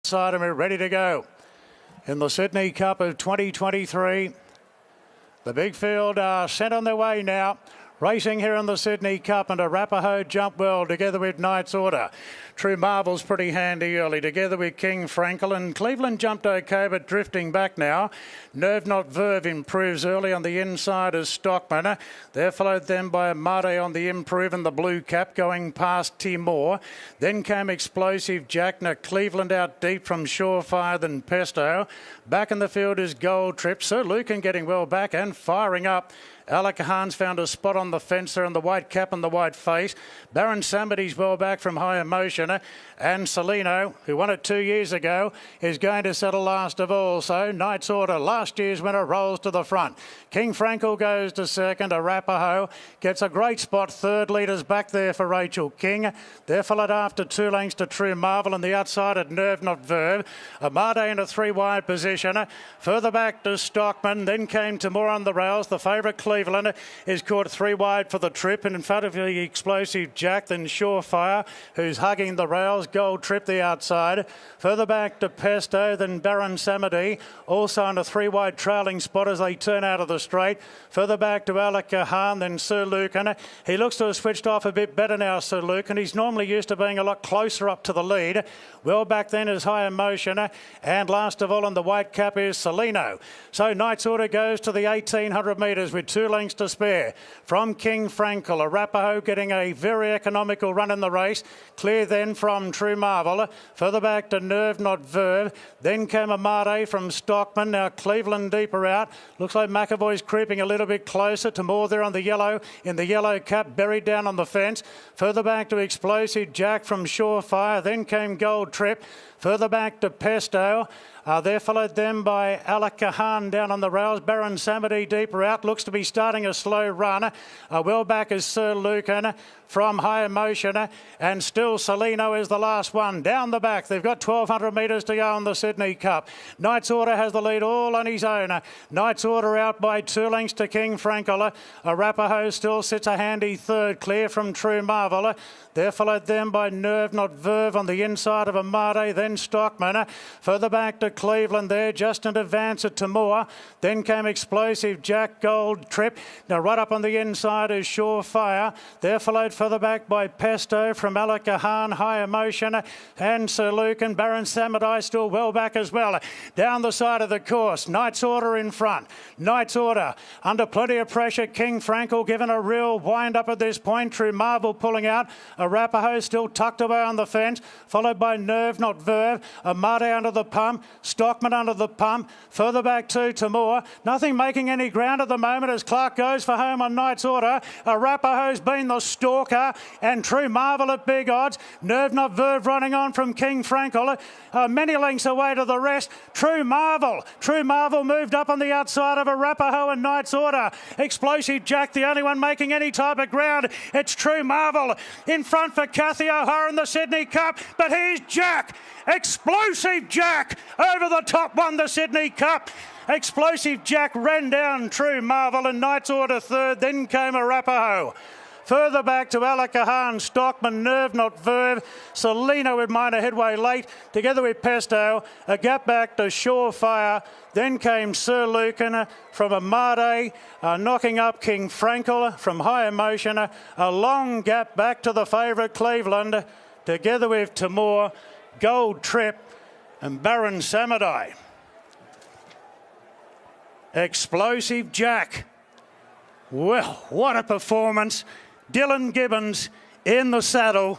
Side and we're ready to go in the Sydney Cup of 2023. The big field are sent on their way now. Racing here in the Sydney Cup, and Arapaho jump well together with Knight's Order. True Marvel's pretty handy early together with King Frankel, and Cleveland jumped okay but drifting back now. Nerve Not Verve improves early on the inside as Stockman. They're followed then by Amade on the improve and the blue cap going past Timor. Then came Explosive Jack. Now Cleveland out deep from Surefire than Pesto. Back in the field is Gold Trip. Sir Lucan getting well back and firing up. Alakahan's found a spot on the fence there in the white cap and the white face. Baron Samadi's well back from High Emotion. And Celino, who won it 2 years ago, is going to settle last of all. So Knight's Order, last year's winner, rolls to the front. King Frankel goes to second. Arapaho gets a great spot. Third leader's back there for Rachel King. They're followed after 2 lengths to True Marvel, and the outside at Nerve Not Verve. Amade in a 3-wide position. Further back to Stockman. Then came Timor on the rails. The favourite Cleveland is caught 3 wide for the trip, and in front of the Explosive Jack, then Surefire, who's hugging the rails. Gold Trip the outside. Further back to Pesto, then Baron Samadi, also on a 3-wide trailing spot as they turn out of the straight. Further back to Alakahan, then Sir Lucan. He looks to have switched off a bit better now, Sir Lucan. He's normally used to being a lot closer up to the lead. Well back then is High Emotion, and last of all on the white cap is Celino. So Knight's Order goes to the 1800 metres with 2 lengths to spare. From King Frankel, Arapaho getting a very economical run in the race. Clear then from True Marvel. Further back to Nerve Not Verve. Then came Amade from Stockman. Now Cleveland deeper out. Looks like McAvoy's creeping a little bit closer to more there on the yellow, in the yellow cap, buried down on the fence. Further back to Explosive Jack from Surefire. Then came Gold Trip. Further back to Pesto. They're followed then by Alakahan down on the rails. Baron Samadi deeper out. Looks to be starting a slow run. Well back is Sir Lucan from High Emotion. And still Celino is the last one. Down the back, they've got 1,200 metres to go on the Sydney Cup. Knight's Order has the lead all on his own. Knight's Order out by 2 lengths to King Frankel. Arapaho still sits a handy third, clear from True Marvel. They're followed then by Nerve Not Verve on the inside of Amade, then Stockman. Further back to Cleveland there, just in advance at Timor. Then came Explosive Jack, Gold Trip. Now right up on the inside is Surefire. They're followed further back by Pesto from Alakahan, High Emotion, and Sir Lucan. Baron Samadi still well back as well. Down the side of the course, Knight's Order in front. Knight's Order under plenty of pressure. King Frankel given a real wind up at this point. True Marvel pulling out. Arapaho still tucked away on the fence, followed by Nerve Not Verve. Amade under the pump. Stockman under the pump. Further back to Timor. Nothing making any ground at the moment as Clark goes for home on Knight's Order. Arapaho's been the stalker, and True Marvel at big odds. Nerve Not Verve running on from King Frankel. Many lengths away to the rest. True Marvel moved up on the outside of Arapaho and Knight's Order. Explosive Jack, the only one making any type of ground. It's True Marvel in front for Kathy O'Hara in the Sydney Cup. But here's Jack. Explosive Jack over the top, won the Sydney Cup. Explosive Jack ran down True Marvel and Knight's Order third. Then came Arapaho. Further back to Alakahan, Stockman, Nerve Not Verve. Celino with minor headway late, together with Pesto. A gap back to Surefire. Then came Sir Lucan from Amade, knocking up King Frankel from High Emotion. A long gap back to the favourite Cleveland, together with Timor, Gold Trip and Baron Samadi. Explosive Jack. Well, what a performance. Dylan Gibbons in the saddle.